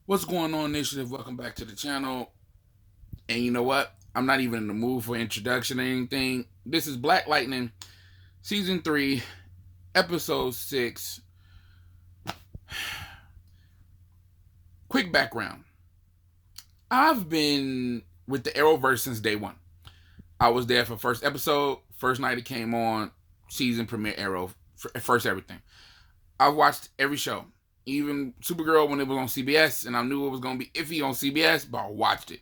What's going on, Initiative? Welcome back to the channel. And you know what? I'm not even in the mood for introduction or anything. This is Black Lightning, Season 3, Episode 6. Quick background. I've been with the Arrowverse since day one. I was there for first episode, first night it came on, season premiere Arrow, first everything. I've watched every show. Even Supergirl when it was on CBS, and I knew it was going to be iffy on CBS, but I watched it.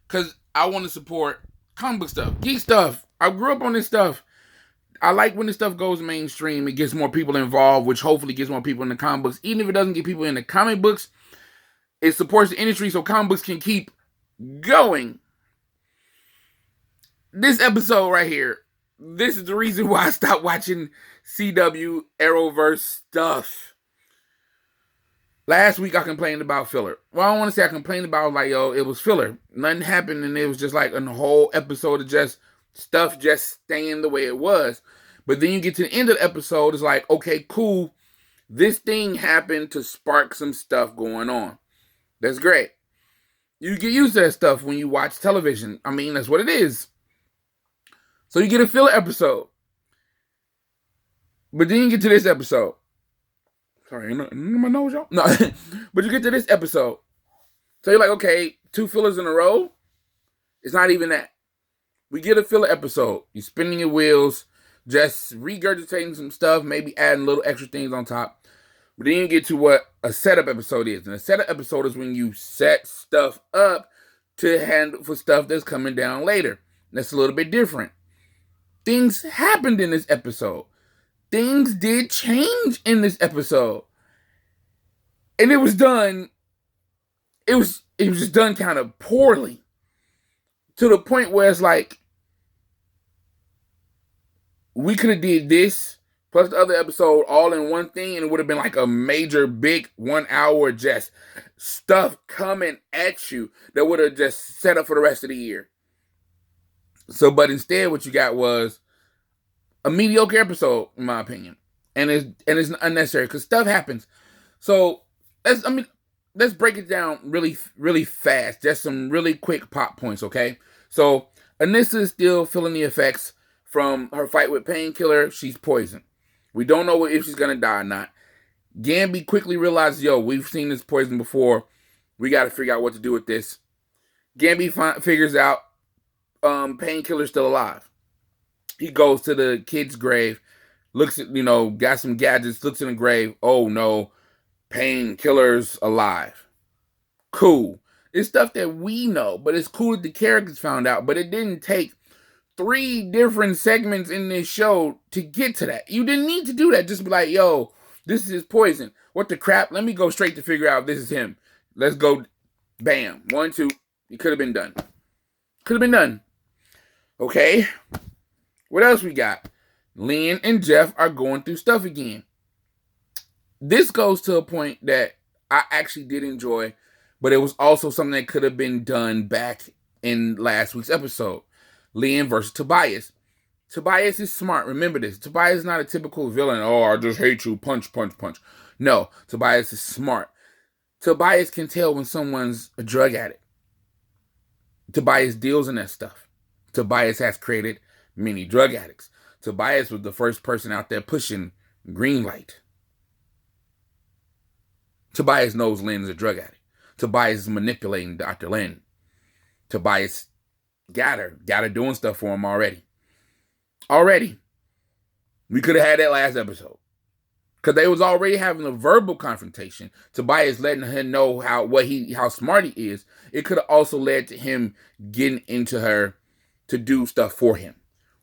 Because I want to support comic book stuff, geek stuff. I grew up on this stuff. I like when this stuff goes mainstream. It gets more people involved, which hopefully gets more people in the comic books. Even if it doesn't get people in the comic books, it supports the industry so comic books can keep going. This episode right here, this is the reason why I stopped watching CW Arrowverse stuff. Last week I complained about filler. Well, I don't want to say I complained about like, it was filler. Nothing happened and it was just like a whole episode of just stuff just staying the way it was. But then you get to the end of the episode, it's like, okay, cool. This thing happened to spark some stuff going on. That's great. You get used to that stuff when you watch television. I mean, that's what it is. So you get a filler episode. But then you get to this episode. Sorry, in my nose, y'all. No, but you get to this episode. So you're like, okay, 2 fillers in a row? It's not even that. We get a filler episode. You're spinning your wheels, just regurgitating some stuff, maybe adding little extra things on top. But then you get to what a setup episode is. And a setup episode is when you set stuff up to handle for stuff that's coming down later. That's a little bit different. Things happened in this episode. Things did change in this episode. And it was done, it was just done kind of poorly. To the point where it's like, we could have did this plus the other episode all in one thing, and it would have been like a major, big 1 hour just stuff coming at you that would have just set up for the rest of the year. So, but instead, what you got was a mediocre episode, in my opinion, and it's unnecessary because stuff happens. So let's break it down really, really fast. Just some really quick pop points, okay? So Anissa is still feeling the effects from her fight with Painkiller. She's poisoned. We don't know if she's gonna die or not. Gambi quickly realizes, we've seen this poison before. We got to figure out what to do with this. Gambi figures out Painkiller's still alive. He goes to the kid's grave, looks at, got some gadgets, looks in the grave. Oh no, Painkiller's alive. Cool. It's stuff that we know, but it's cool that the characters found out. But it didn't take 3 different segments in this show to get to that. You didn't need to do that. Just be like, this is his poison. What the crap? Let me go straight to figure out if this is him. Let's go. Bam. 1, 2. It could have been done. Could have been done. Okay. What else we got? Lynn and Jeff are going through stuff again. This goes to a point that I actually did enjoy, but it was also something that could have been done back in last week's episode. Lynn versus Tobias. Tobias is smart. Remember this. Tobias is not a typical villain. Oh, I just hate you. Punch, punch, punch. No, Tobias is smart. Tobias can tell when someone's a drug addict. Tobias deals in that stuff. Tobias has created many drug addicts. Tobias was the first person out there pushing green light. Tobias knows Lynn is a drug addict. Tobias is manipulating Dr. Lynn. Tobias got her doing stuff for him already. We could have had that last episode. Because they was already having a verbal confrontation. Tobias letting her know how smart he is. It could have also led to him getting into her to do stuff for him.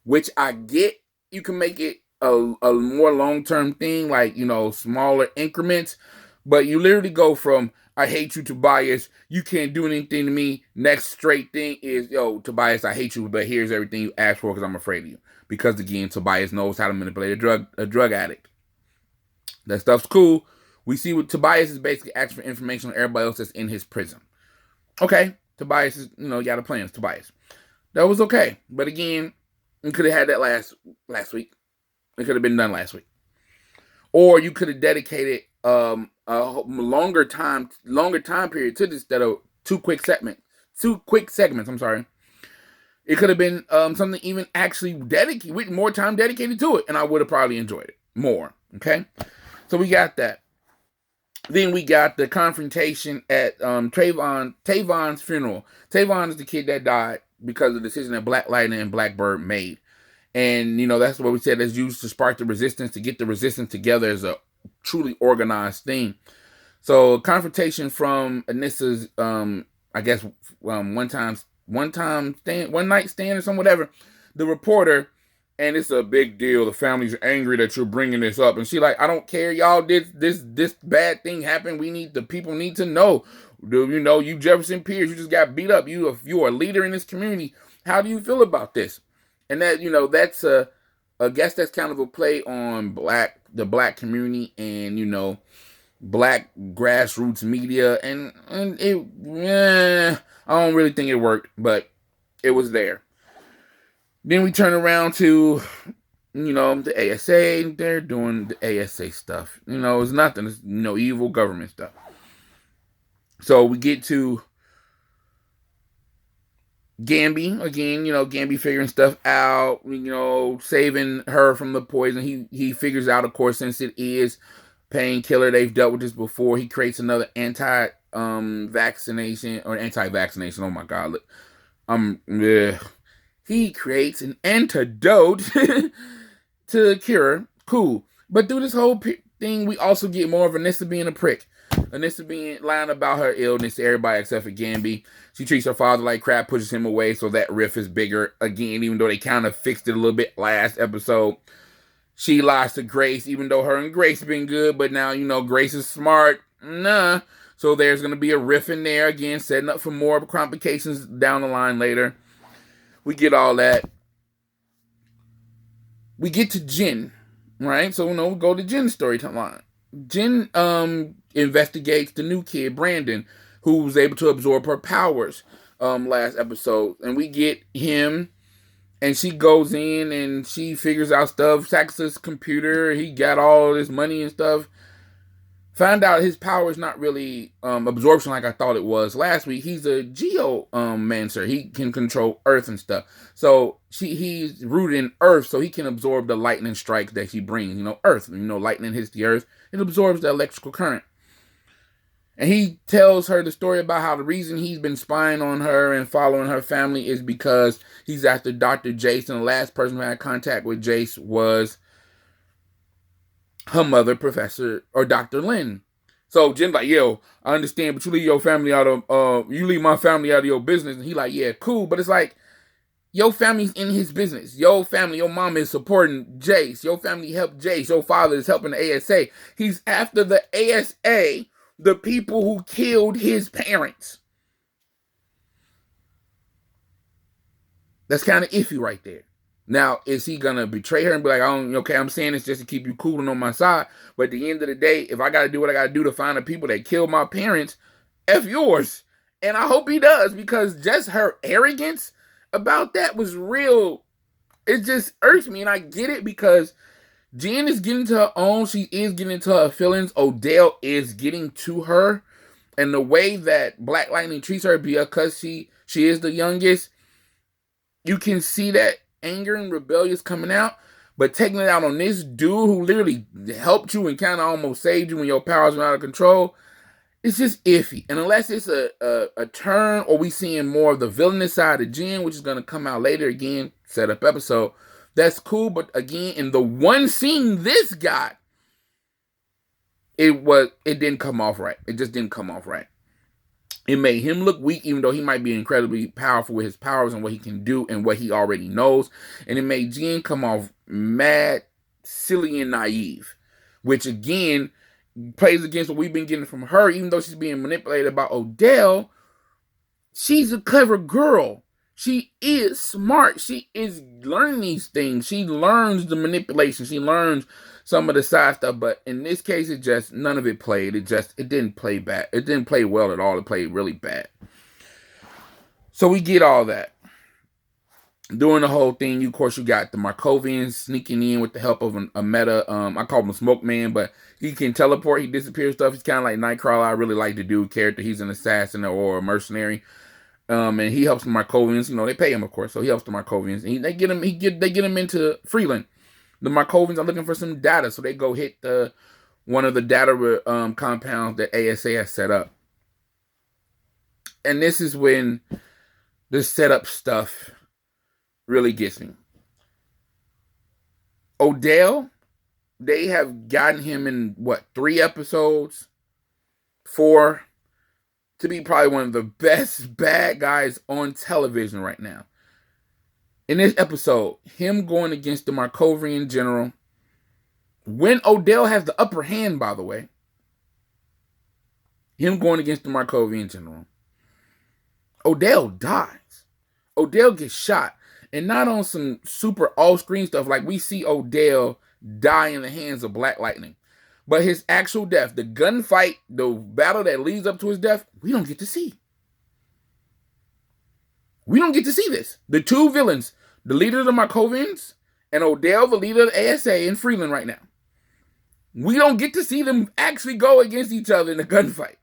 Which I get. You can make it a more long-term thing, like, smaller increments. But you literally go from, I hate you, Tobias, you can't do anything to me. Next straight thing is, Tobias, I hate you, but here's everything you asked for because I'm afraid of you. Because, again, Tobias knows how to manipulate a drug addict. That stuff's cool. We see what Tobias is basically asking for information on everybody else that's in his prison. Okay, Tobias is, got a plan. It's Tobias. That was okay. But, again, we could have had that last week. It could have been done last week. Or you could have dedicated a longer time period to this instead of two quick segments. I'm sorry. It could have been something even actually dedicated with more time dedicated to it, and I would have probably enjoyed it more. Okay, so we got that. Then we got the confrontation at Tavon's funeral. Tavon is the kid that died because of the decision that Black Lightning and Blackbird made. And, that's what we said is used to spark the resistance, to get the resistance together as a truly organized thing. So confrontation from Anissa's, I guess, one night stand or something, whatever, the reporter, and it's a big deal. The family's angry that you're bringing this up. And she like, I don't care, y'all did this bad thing happen. The people need to know. You Jefferson Pierce, you just got beat up. You are a leader in this community. How do you feel about this? And that, that's I guess that's kind of a play on the black community and, black grassroots media. And it, I don't really think it worked, but it was there. Then we turn around to, the ASA. They're doing the ASA stuff. It's nothing. It's, evil government stuff. So we get to Gamby again, Gamby figuring stuff out, saving her from the poison. He figures out, of course, since it is painkiller, they've dealt with this before. He creates another anti-vaccination. Oh my God, look, he creates an antidote to cure. Cool, but through this whole thing, we also get more of Anissa being a prick. Anissa being lying about her illness to everybody except for Gamby. She treats her father like crap, pushes him away, so that rift is bigger again, even though they kind of fixed it a little bit last episode. She lies to Grace, even though her and Grace have been good, but now, Grace is smart. Nah. So there's going to be a rift in there again, setting up for more complications down the line later. We get all that. We get to Jen, right? So, we go to Jen's storyline. Jen investigates the new kid, Brandon, who was able to absorb her powers last episode. And we get him, and she goes in and she figures out stuff, hacks his computer, he got all this money and stuff. Find out his power is not really absorption like I thought it was last week. He's a geomancer. He can control Earth and stuff. So he's rooted in Earth, so he can absorb the lightning strikes that she brings. Earth. Lightning hits the Earth. It absorbs the electrical current. And he tells her the story about how the reason he's been spying on her and following her family is because he's after Dr. Jace, and the last person who had contact with Jace was her mother, Professor or Dr. Lynn. So Jen's like, yo, I understand, but you leave my family out of your business. And he like, yeah, cool. But it's like, your family's in his business. Your family, your mom is supporting Jace. Your family helped Jace. Your father is helping the ASA. He's after the ASA, the people who killed his parents. That's kind of iffy right there. Now, is he going to betray her and be like, I'm saying this just to keep you cool and on my side. But at the end of the day, if I got to do what I got to do to find the people that killed my parents, F yours. And I hope he does, because just her arrogance about that was real. It just irks me. And I get it, because Jen is getting to her own. She is getting into her feelings. Odell is getting to her. And the way that Black Lightning treats her, because she is the youngest, you can see that anger and rebellious coming out, but taking it out on this dude who literally helped you and kind of almost saved you when your powers were out of control, it's just iffy. And unless it's a turn, or we seeing more of the villainous side of Jen, which is going to come out later again, set up episode, that's cool. But again, in the one scene this got, it didn't come off right. It just didn't come off right. It made him look weak, even though he might be incredibly powerful with his powers and what he can do and what he already knows. And it made Jen come off mad, silly, and naive, which again plays against what we've been getting from her. Even though she's being manipulated about Odell, she's a clever girl. She is smart. She is learning these things. She learns the manipulation. She learns some of the side stuff, but in this case, none of it played. It didn't play bad. It didn't play well at all. It played really bad. So we get all that. During the whole thing, of course, you got the Markovians sneaking in with the help of a meta. I call him a smoke man, but he can teleport. He disappears stuff. He's kind of like Nightcrawler. I really like the dude character. He's an assassin or a mercenary. And he helps the Markovians. You know, they pay him, of course, so he helps the Markovians. And they get him into Freeland. The Markovians are looking for some data, so they go hit one of the data compounds that ASA has set up. And this is when the setup stuff really gets me. Odell, they have gotten him in, 3 episodes? 4? To be probably one of the best bad guys on television right now. In this episode, him going against the Markovian general, when Odell has the upper hand, by the way, him going against the Markovian general, Odell dies. Odell gets shot. And not on some super off-screen stuff like we see Odell die in the hands of Black Lightning. But his actual death, the gunfight, the battle that leads up to his death, we don't get to see. We don't get to see this. The two villains, the leader of the Markovians and Odell, the leader of the ASA in Freeland right now. We don't get to see them actually go against each other in a gunfight.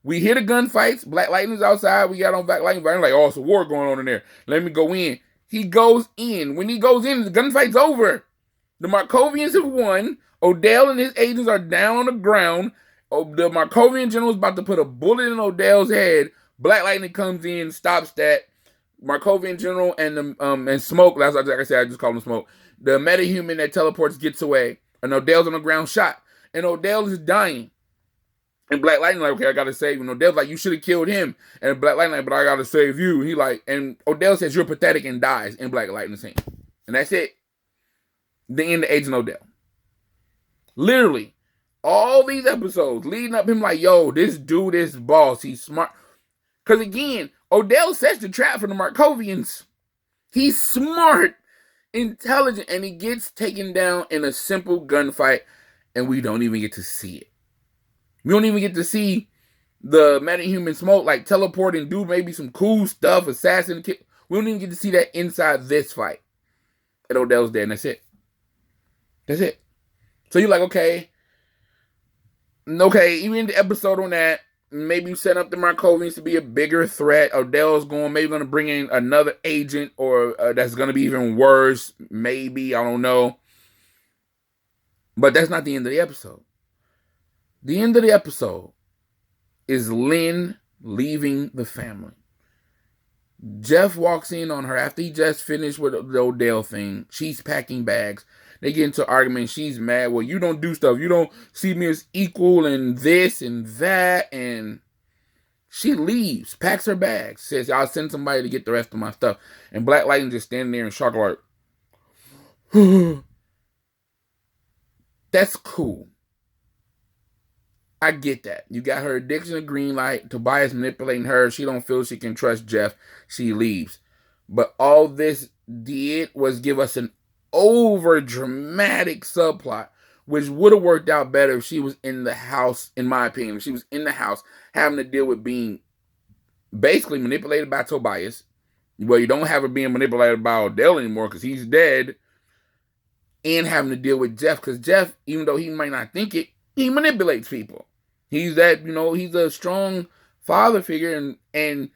We hear the gunfights. Black Lightning's outside. We got on Black Lightning. Like, oh, it's a war going on in there. Let me go in. He goes in. When he goes in, the gunfight's over. The Markovians have won. Odell and his agents are down on the ground. The Markovian general is about to put a bullet in Odell's head. Black Lightning comes in, stops that. Markovian general and Smoke, that's like I said, I just call him Smoke. The metahuman that teleports gets away. And Odell's on the ground shot. And Odell is dying. And Black Lightning like, okay, I gotta save him. Odell's like, you should have killed him. And Black Lightning like, but I gotta save you. He like, and Odell says, you're pathetic, and dies in Black Lightning's hand. And that's it. The end of Agent Odell. Literally, all these episodes leading up him like, yo, this dude is boss. He's smart. Because again, Odell sets the trap for the Markovians. He's smart, intelligent, and he gets taken down in a simple gunfight, and we don't even get to see it. We don't even get to see the metahuman Smoke like teleport and do maybe some cool stuff, assassin. We don't even get to see that inside this fight. And Odell's dead, and that's it. That's it. So you're like, okay, even the episode on that, maybe you set up the Markovians to be a bigger threat. Odell's maybe going to bring in another agent, or that's going to be even worse. Maybe, I don't know. But that's not the end of the episode. The end of the episode is Lynn leaving the family. Jeff walks in on her after he just finished with the Odell thing. She's packing bags. They get into an argument. She's mad. Well, you don't do stuff. You don't see me as equal and this and that. And she leaves, packs her bags, says, I'll send somebody to get the rest of my stuff. And Black Lightning just standing there in shock like, that's cool. I get that. You got her addiction to green light. Tobias manipulating her. She don't feel she can trust Jeff. She leaves. But all this did was give us an over dramatic subplot, which would have worked out better if she was in the house, in my opinion. If she was in the house having to deal with being basically manipulated by Tobias. Well, you don't have her being manipulated by Odell anymore because he's dead. And having to deal with Jeff, because Jeff, even though he might not think it, he manipulates people. He's that, he's a strong father figure and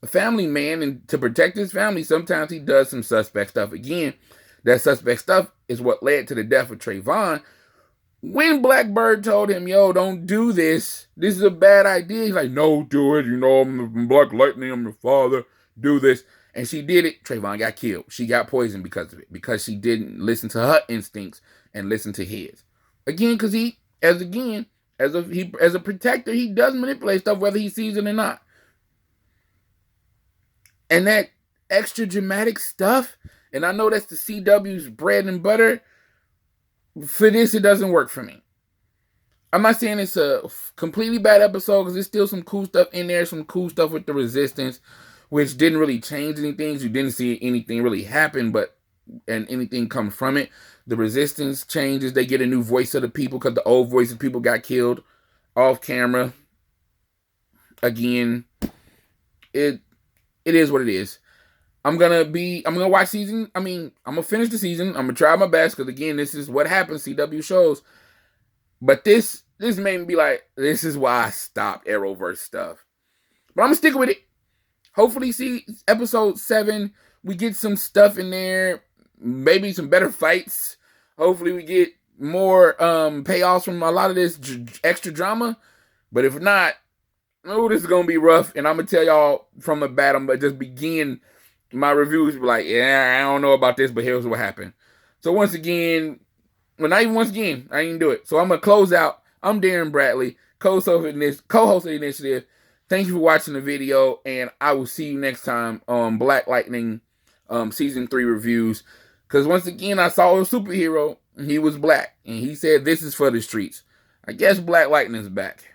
a family man, and to protect his family, sometimes he does some suspect stuff. Again, that suspect stuff is what led to the death of Trayvon. When Blackbird told him, yo, don't do this. This is a bad idea. He's like, no, do it. I'm Black Lightning. I'm your father. Do this. And she did it. Trayvon got killed. She got poisoned because of it. Because she didn't listen to her instincts and listen to his. Again, because as a protector, he does manipulate stuff whether he sees it or not. And that extra dramatic stuff, and I know that's the CW's bread and butter, for this, it doesn't work for me. I'm not saying it's a completely bad episode, because there's still some cool stuff in there, some cool stuff with the Resistance, which didn't really change anything. You didn't see anything really happen, and anything come from it. The Resistance changes. They get a new voice of the people, because the old voice of people got killed off camera. Again, it is what it is. I'm gonna watch season. I'm gonna finish the season. I'm gonna try my best because again, this is what happens. CW shows, but this made me be like, this is why I stopped Arrowverse stuff. But I'm gonna stick with it. Hopefully, see episode 7, we get some stuff in there, maybe some better fights. Hopefully, we get more payoffs from a lot of this extra drama. But if not, oh, this is gonna be rough. And I'm gonna tell y'all from the bat, I'm gonna just begin my reviews. Be like, yeah, I don't know about this, but here's what happened. So once again, well, not even once again, I didn't do it. So I'm gonna close out. I'm Darrin Bradley, co-host of the initiative. Thank you for watching the video, and I will see you next time on Black Lightning season 3 reviews. Because once again, I saw a superhero, and he was black, and he said, "This is for the streets." I guess Black Lightning's back.